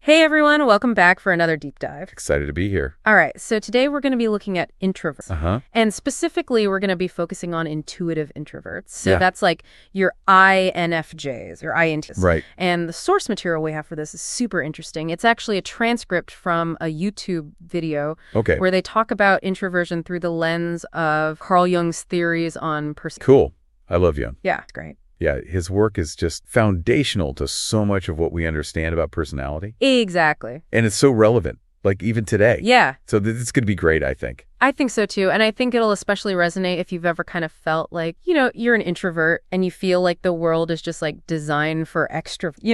Hey everyone, welcome back for another deep dive. Excited to be here. All right, so today we're going to be looking at introverts. Uh-huh. And specifically, we're going to be focusing on intuitive introverts. So Yeah. that's like your INFJs or INTJs. Right. And the source material we have for this is super interesting. It's actually a transcript from a YouTube video Okay. where they talk about introversion through the lens of Carl Jung's theories on perceptive. Cool. I love Jung. Yeah, it's great. Yeah, his work is just foundational to so much of what we understand about personality. Exactly. And it's so relevant, like even today. Yeah. So this could be great, I think. I think so too. And I think it'll especially resonate if you've ever kind of felt like, you're an introvert and you feel like the world is just like designed for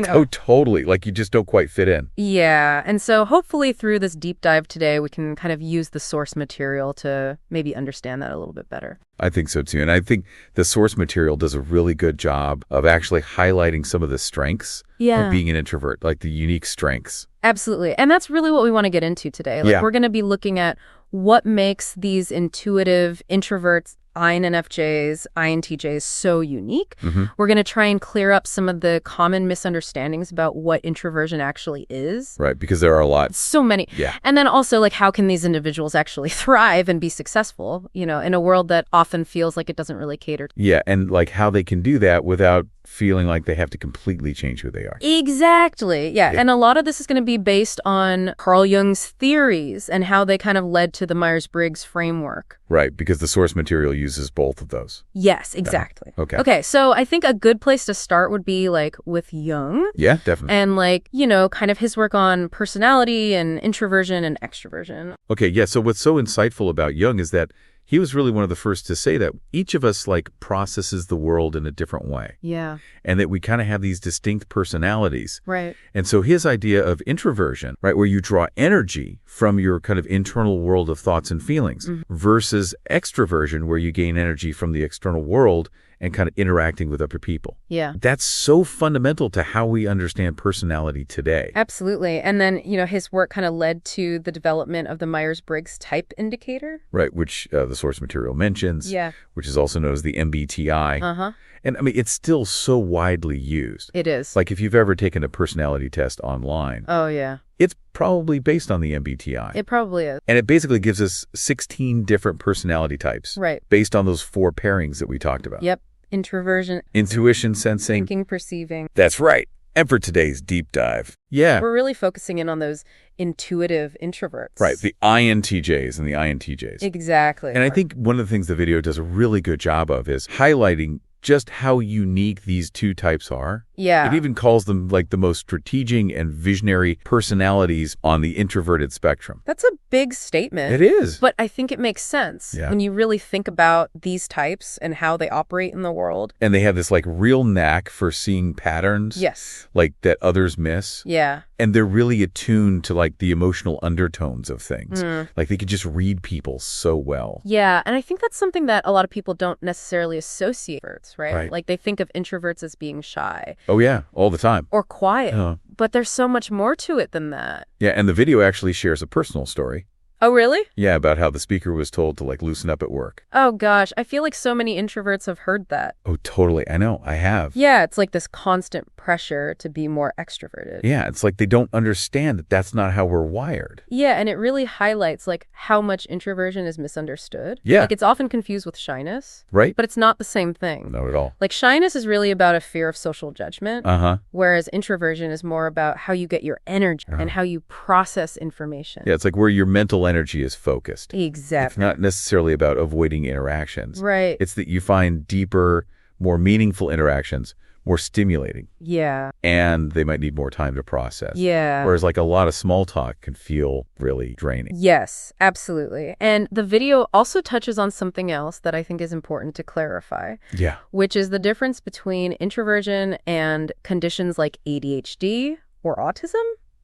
Oh, totally. Like you just don't quite fit in. Yeah. And so hopefully through this deep dive today, we can kind of use the source material to maybe understand that a little bit better. I think so too. And I think the source material does a really good job of actually highlighting some of the strengths of being an introvert, like the unique strengths. Absolutely. And that's really what we want to get into today. We're going to be looking at what makes these intuitive introverts, INFJs, INTJs so unique. Mm-hmm. We're going to try and clear up some of the common misunderstandings about what introversion actually is. Right, because there are a lot. So many. Yeah. And then also, like, how can these individuals actually thrive and be successful, in a world that often feels like it doesn't really cater to. Yeah, and like how they can do that without feeling like they have to completely change who they are. Exactly. Yeah. And a lot of this is going to be based on Carl Jung's theories and how they kind of led to the Myers-Briggs framework. Right, because the source material uses both of those. Yes, exactly. Okay. Okay, so I think a good place to start would be like with Jung. Yeah, definitely. And like, kind of his work on personality and introversion and extroversion. Okay, yeah, so what's so insightful about Jung is that he was really one of the first to say that each of us like processes the world in a different way. Yeah. And that we kind of have these distinct personalities. Right. And so his idea of introversion, right, where you draw energy from your kind of internal world of thoughts and feelings versus extroversion, where you gain energy from the external world and kind of interacting with other people. Yeah. That's so fundamental to how we understand personality today. Absolutely. And then, his work kind of led to the development of the Myers-Briggs Type Indicator. Right, which the source material mentions, Yeah. which is also known as the MBTI. Uh-huh. And I mean, it's still so widely used. It is. Like if you've ever taken a personality test online, Oh, yeah. it's probably based on the MBTI. It probably is. And it basically gives us 16 different personality types. Right. Based on those 4 pairings that we talked about. Yep. Introversion, Intuition, sensing. thinking, perceiving. That's right. And for today's deep dive. Yeah. We're really focusing in on those intuitive introverts. Right. The INTJs and the INTJs. Exactly. And I think one of the things the video does a really good job of is highlighting just how unique these two types are. Yeah. It even calls them like the most strategic and visionary personalities on the introverted spectrum. That's a big statement. It is. But I think it makes sense when you really think about these types and how they operate in the world. And they have this like real knack for seeing patterns. Yes. Like that others miss. Yeah. And they're really attuned to like the emotional undertones of things. Like they could just read people so well. Yeah. And I think that's something that a lot of people don't necessarily associate with, right? Right. Like they think of introverts as being shy. Oh, yeah. All the time. Or quiet. Uh-huh. But there's so much more to it than that. Yeah. And the video actually shares a personal story. Oh, really? Yeah. About how the speaker was told to like loosen up at work. Oh, gosh. I feel like so many introverts have heard that. Oh, totally. I know. I have. Yeah. It's like this constant pressure to be more extroverted. Yeah. It's like they don't understand that that's not how we're wired. Yeah. And it really highlights like how much introversion is misunderstood. Yeah. Like it's often confused with shyness. Right? But it's not the same thing. Not at all. Like shyness is really about a fear of social judgment. Uh-huh. Whereas introversion is more about how you get your energy and how you process information. Yeah. It's like where your mental energy is focused. Exactly. It's not necessarily about avoiding interactions. Right. It's that you find deeper, more meaningful interactions more stimulating. Yeah. And they might need more time to process. Yeah. Whereas like a lot of small talk can feel really draining. Yes, absolutely. And the video also touches on something else that I think is important to clarify. Yeah. Which is the difference between introversion and conditions like ADHD or autism.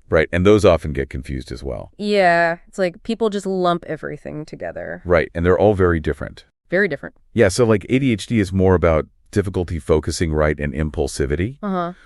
Right. And those often get confused as well. Yeah. It's like people just lump everything together. Right. And they're all very different. Very different. Yeah. So like ADHD is more about difficulty focusing right and impulsivity,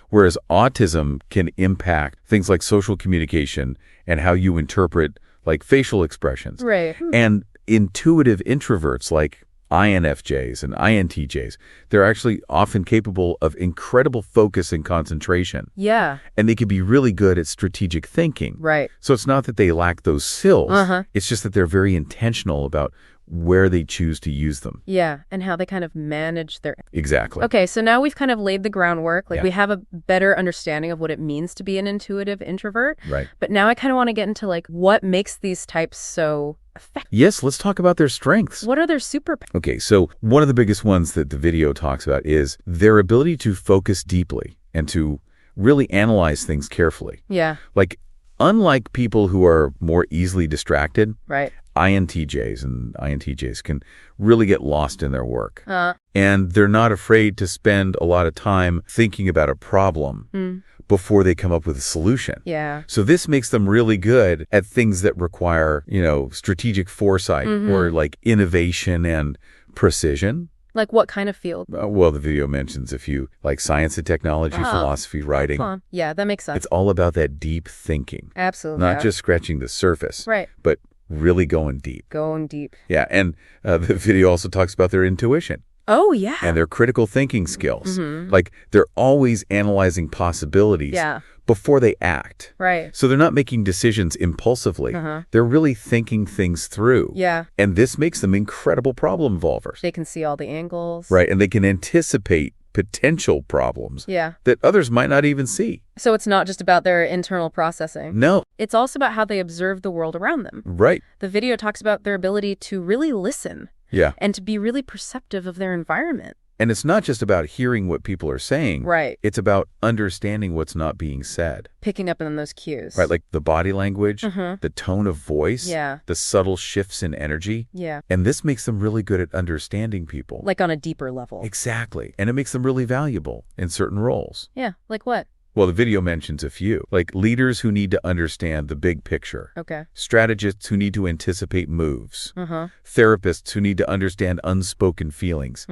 whereas autism can impact things like social communication and how you interpret like facial expressions. Right. And intuitive introverts like INFJs and INTJs, they're actually often capable of incredible focus and concentration. Yeah. And they can be really good at strategic thinking. Right. So it's not that they lack those skills. It's just that they're very intentional about where they choose to use them. Yeah, and how they kind of manage their... Exactly. Okay, so now we've kind of laid the groundwork. Like we have a better understanding of what it means to be an intuitive introvert. Right. But now I kind of want to get into like what makes these types so effective. Yes, let's talk about their strengths. What are their superpowers? Okay, so one of the biggest ones that the video talks about is their ability to focus deeply and to really analyze things carefully. Yeah. Like, unlike people who are more easily distracted, Right. INTJs and INTJs can really get lost in their work. And they're not afraid to spend a lot of time thinking about a problem before they come up with a solution. Yeah. So this makes them really good at things that require, strategic foresight or like innovation and precision. Like what kind of field? Well, the video mentions a few, like science and technology, philosophy, writing. Yeah, that makes sense. It's all about that deep thinking. Absolutely. Not just scratching the surface. Right. But really going deep. Going deep. Yeah, and the video also talks about their intuition. Oh, yeah. And their critical thinking skills. Like, they're always analyzing possibilities before they act. Right. So they're not making decisions impulsively. They're really thinking things through. Yeah. And this makes them incredible problem solvers. They can see all the angles. Right, and they can anticipate potential problems that others might not even see. So it's not just about their internal processing. No. It's also about how they observe the world around them. Right. The video talks about their ability to really listen. Yeah. And to be really perceptive of their environment. And it's not just about hearing what people are saying. Right. It's about understanding what's not being said. Picking up on those cues. Right, like the body language, the tone of voice, the subtle shifts in energy. Yeah. And this makes them really good at understanding people. Like on a deeper level. Exactly. And it makes them really valuable in certain roles. Yeah, like what? Well, the video mentions a few, like leaders who need to understand the big picture. Okay. Strategists who need to anticipate moves. Therapists who need to understand unspoken feelings.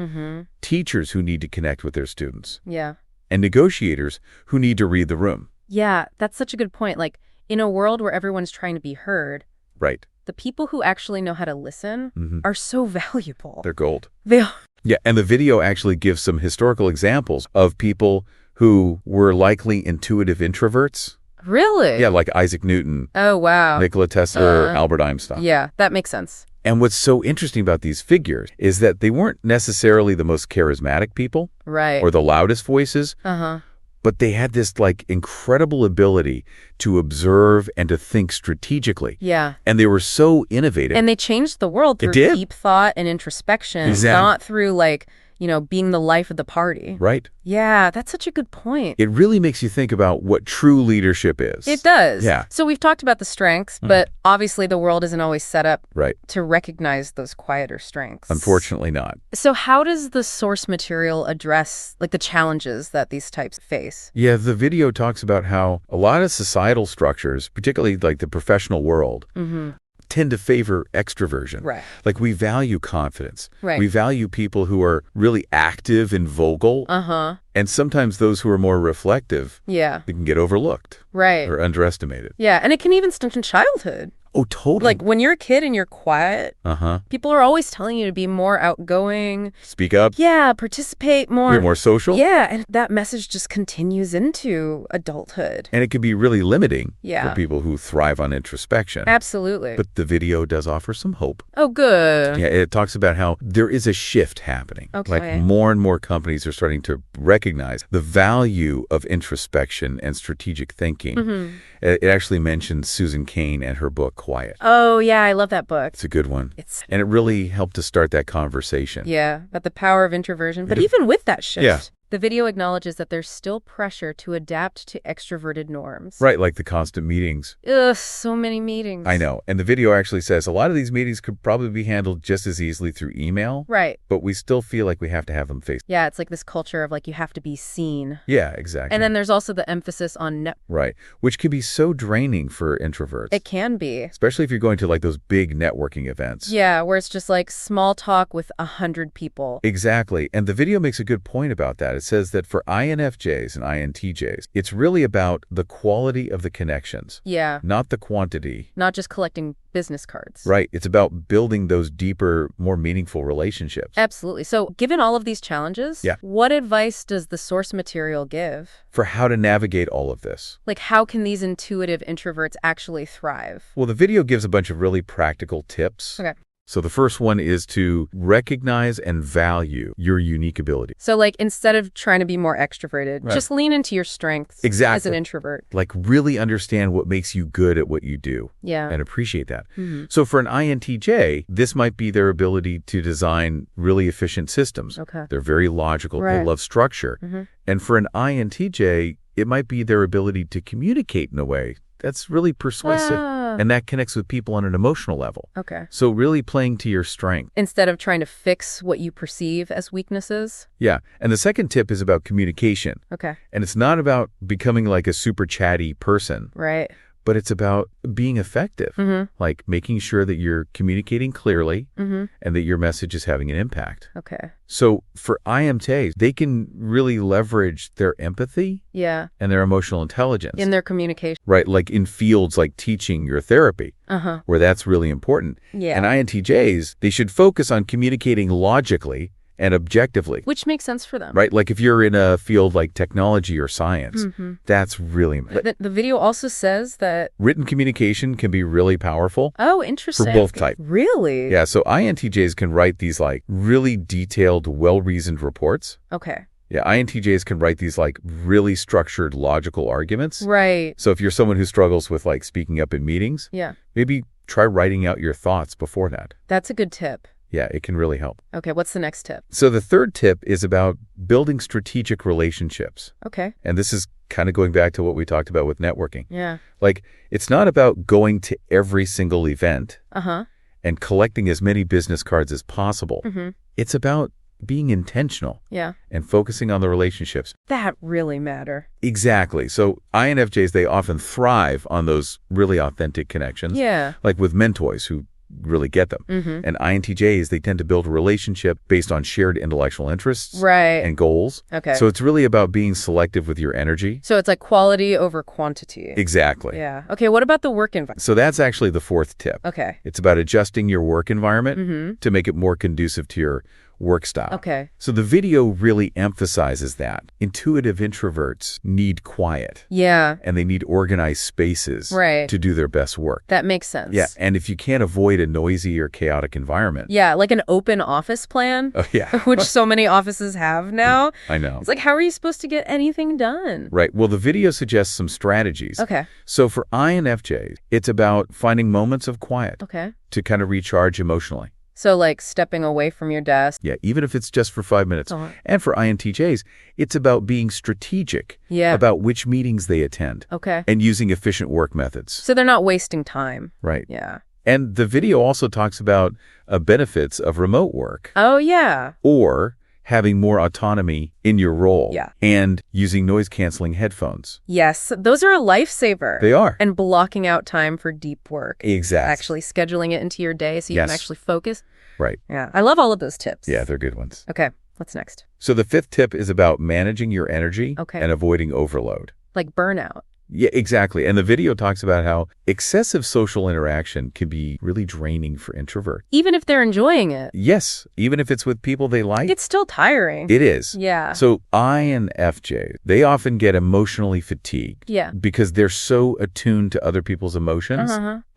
Teachers who need to connect with their students. Yeah. And negotiators who need to read the room. Yeah, that's such a good point. Like, in a world where everyone's trying to be heard, right, the people who actually know how to listen are so valuable. They're gold. They are. Yeah, and the video actually gives some historical examples of people who were likely intuitive introverts. Really? Yeah, like Isaac Newton. Oh, wow. Nikola Tesla or Albert Einstein. Yeah, that makes sense. And what's so interesting about these figures is that they weren't necessarily the most charismatic people. Right. Or the loudest voices. But they had this like incredible ability to observe and to think strategically. Yeah. And they were so innovative. And they changed the world through deep thought and introspection. Exactly. Not through like, being the life of the party. Right. Yeah, that's such a good point. It really makes you think about what true leadership is. It does. Yeah. So we've talked about the strengths, but obviously the world isn't always set up to recognize those quieter strengths. Unfortunately not. So how does the source material address like the challenges that these types face? Yeah, the video talks about how a lot of societal structures, particularly like the professional world, tend to favor extroversion. Right. Like we value confidence. Right. We value people who are really active and vocal. And sometimes those who are more reflective, they can get overlooked. Right. Or underestimated. Yeah, and it can even start in childhood. Oh, totally. Like when you're a kid and you're quiet, people are always telling you to be more outgoing. Speak up. Yeah, participate more. Be more social. Yeah, and that message just continues into adulthood. And it can be really limiting for people who thrive on introspection. Absolutely. But the video does offer some hope. Oh, good. Yeah, it talks about how there is a shift happening. Okay. Like more and more companies are starting to recognize the value of introspection and strategic thinking. It actually mentions Susan Cain and her book, Quiet. Oh, yeah, I love that book. It's a good one. And it really helped to start that conversation. Yeah, about the power of introversion. But even with that shift, the video acknowledges that there's still pressure to adapt to extroverted norms. Right, like the constant meetings. Ugh, so many meetings. I know. And the video actually says a lot of these meetings could probably be handled just as easily through email. Right. But we still feel like we have to have them face. Yeah, it's like this culture of like you have to be seen. Yeah, exactly. And then there's also the emphasis on Right, which can be so draining for introverts. It can be. Especially if you're going to like those big networking events. Yeah, where it's just like small talk with 100 people. Exactly. And the video makes a good point about that. It says that for INFJs and INTJs, it's really about the quality of the connections. Yeah. Not the quantity. Not just collecting business cards. Right. It's about building those deeper, more meaningful relationships. Absolutely. So given all of these challenges, what advice does the source material give? For how to navigate all of this. Like, how can these intuitive introverts actually thrive? Well, the video gives a bunch of really practical tips. Okay. So the first one is to recognize and value your unique ability. So like instead of trying to be more extroverted, just lean into your strengths as an introvert. Like really understand what makes you good at what you do. Yeah. And appreciate that. So for an INTJ, this might be their ability to design really efficient systems. Okay. They're very logical. They love structure. And for an INTJ, it might be their ability to communicate in a way that's really persuasive. And that connects with people on an emotional level. Okay. So really playing to your strength. Instead of trying to fix what you perceive as weaknesses? Yeah. And the second tip is about communication. Okay. And it's not about becoming like a super chatty person. Right. But it's about being effective, like making sure that you're communicating clearly and that your message is having an impact. Okay. So for INTJs, they can really leverage their empathy and their emotional intelligence. In their communication. Right, like in fields like teaching or therapy, where that's really important. Yeah. And INTJs, they should focus on communicating logically and objectively. Which makes sense for them. Right? Like if you're in a field like technology or science, that's really important. The video also says that written communication can be really powerful. Oh, interesting. For both types. Really? Yeah, so INTJs can write these like really detailed, well-reasoned reports. Okay. Yeah, INTJs can write these like really structured, logical arguments. Right. So if you're someone who struggles with like speaking up in meetings, maybe try writing out your thoughts before that. That's a good tip. Yeah, it can really help. Okay, what's the next tip? So the third tip is about building strategic relationships. Okay. And this is kind of going back to what we talked about with networking. Yeah. Like, it's not about going to every single event and collecting as many business cards as possible. It's about being intentional and focusing on the relationships. That really matter. Exactly. So INFJs, they often thrive on those really authentic connections. Yeah. Like with mentors who really get them. And INTJs, they tend to build a relationship based on shared intellectual interests and goals. Okay. So it's really about being selective with your energy. So it's like quality over quantity. Exactly. Yeah. Okay, what about the work environment? So that's actually the fourth tip. Okay. It's about adjusting your work environment to make it more conducive to your work style. Okay. So the video really emphasizes that. Intuitive introverts need quiet. Yeah. And they need organized spaces to do their best work. That makes sense. Yeah. And if you can't avoid a noisy or chaotic environment. Yeah, like an open office plan. Oh, yeah. Which so many offices have now. I know. It's like, how are you supposed to get anything done? Right. Well, the video suggests some strategies. Okay. So for INFJs, it's about finding moments of quiet to kind of recharge emotionally. So like stepping away from your desk. Yeah, even if it's just for 5 minutes. And for INTJs, it's about being strategic about which meetings they attend. Okay. And using efficient work methods. So they're not wasting time. Right. Yeah. And the video also talks about benefits of remote work. Oh, yeah. Or having more autonomy in your role. Yeah. And using noise-canceling headphones. Yes, those are a lifesaver. They are. And blocking out time for deep work. Exactly. Actually scheduling it into your day so you can actually focus. Right. Yeah, I love all of those tips. Yeah, they're good ones. Okay, what's next? So the fifth tip is about managing your energy and avoiding overload. Like burnout. Yeah, exactly. And the video talks about how excessive social interaction can be really draining for introverts. Even if they're enjoying it. Yes, even if it's with people they like. It's still tiring. It is. Yeah. So INFJs, they often get emotionally fatigued. Yeah. Because they're so attuned to other people's emotions.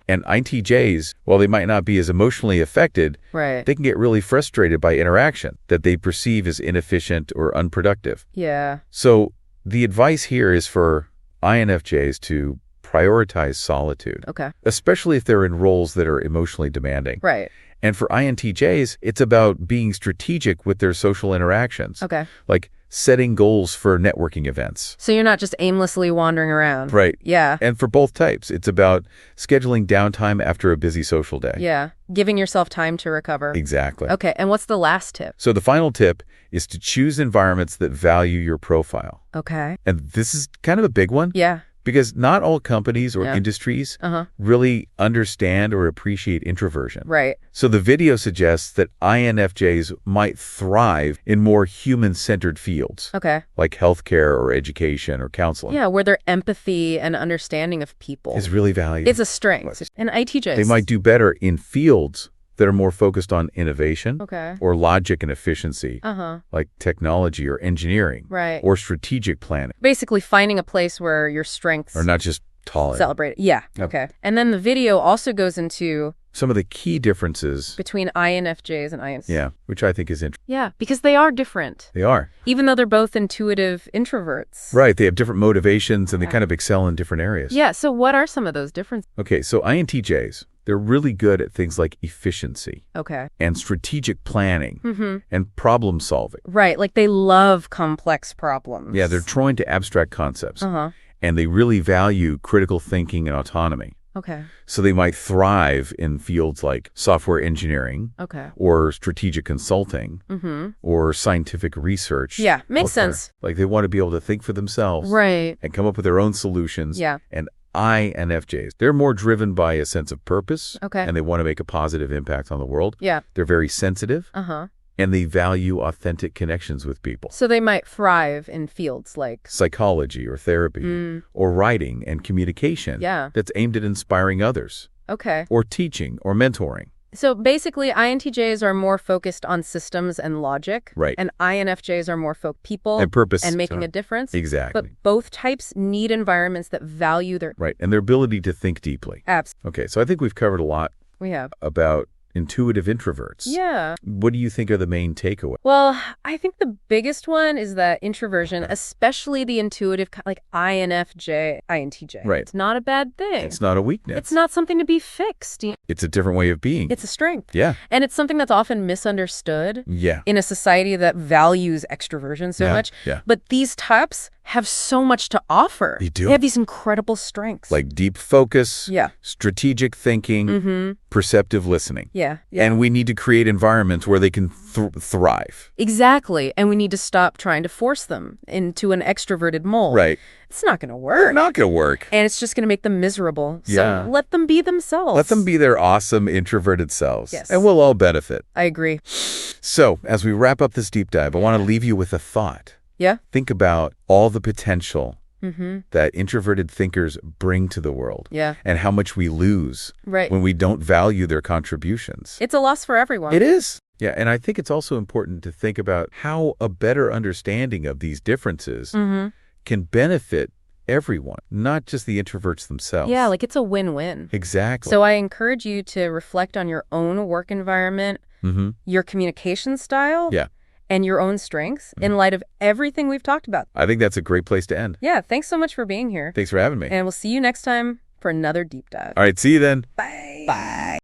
And INTJs, while they might not be as emotionally affected, they can get really frustrated by interaction that they perceive as inefficient or unproductive. Yeah. So the advice here is for INFJs to prioritize solitude. Okay. Especially if they're in roles that are emotionally demanding. Right. And for INTJs, it's about being strategic with their social interactions. Okay. Like setting goals for networking events. So you're not just aimlessly wandering around. Right. Yeah. And for both types, it's about scheduling downtime after a busy social day. Yeah. Giving yourself time to recover. Exactly. Okay. And what's the last tip? So the final tip is to choose environments that value your profile. Okay. And this is kind of a big one. Yeah. Because not all companies or industries really understand or appreciate introversion. Right. So the video suggests that INFJs might thrive in more human-centered fields. Okay. Like healthcare or education or counseling. Yeah, where their empathy and understanding of people is really valued. It's a strength. And INTJs. They might do better in fields that are more focused on innovation or logic and efficiency, like technology or engineering or strategic planning. Basically finding a place where your strengths are not just tolerated. Celebrated. Yeah. Okay. And then the video also goes into some of the key differences between INFJs and INTJs. Yeah, which I think is interesting. Yeah, because they are different. They are. Even though they're both intuitive introverts. Right. They have different motivations and they kind of excel in different areas. Yeah. So what are some of those differences? Okay. So INTJs, they're really good at things like efficiency. Okay. And strategic planning and problem solving. Right. Like they love complex problems. Yeah. They're drawn to abstract concepts. And they really value critical thinking and autonomy. Okay. So they might thrive in fields like software engineering or strategic consulting or scientific research. Yeah, makes sense. Like they want to be able to think for themselves and come up with their own solutions. Yeah. And INFJs, they're more driven by a sense of purpose and they want to make a positive impact on the world. Yeah. They're very sensitive. And they value authentic connections with people. So they might thrive in fields like psychology or therapy or writing and communication that's aimed at inspiring others. Okay. Or teaching or mentoring. So basically, INTJs are more focused on systems and logic. Right. And INFJs are more people and purpose and making a difference. Exactly. But both types need environments that value their right and their ability to think deeply. Absolutely. Okay, so I think we've covered a lot. We have about intuitive introverts. Yeah. What do you think are the main takeaways? Well, I think the biggest one is that introversion, especially the intuitive, like INFJ, INTJ. Right. It's not a bad thing. It's not a weakness. It's not something to be fixed. It's a different way of being. It's a strength. Yeah. And it's something that's often misunderstood. Yeah. In a society that values extroversion so much. Yeah. But these types have so much to offer. They do. They have these incredible strengths. Like deep focus, strategic thinking, perceptive listening. Yeah. And we need to create environments where they can thrive. Exactly. And we need to stop trying to force them into an extroverted mold. Right. It's not going to work. Not going to work. And it's just going to make them miserable. So let them be themselves. Let them be their awesome introverted selves. Yes. And we'll all benefit. I agree. So as we wrap up this deep dive, I want to leave you with a thought. Yeah. Think about all the potential that introverted thinkers bring to the world. Yeah. And how much we lose when we don't value their contributions. It's a loss for everyone. It is. Yeah. And I think it's also important to think about how a better understanding of these differences can benefit everyone, not just the introverts themselves. Yeah, like it's a win-win. Exactly. So I encourage you to reflect on your own work environment, your communication style. Yeah. And your own strengths in light of everything we've talked about. I think that's a great place to end. Yeah, thanks so much for being here. Thanks for having me. And we'll see you next time for another deep dive. All right, see you then. Bye. Bye.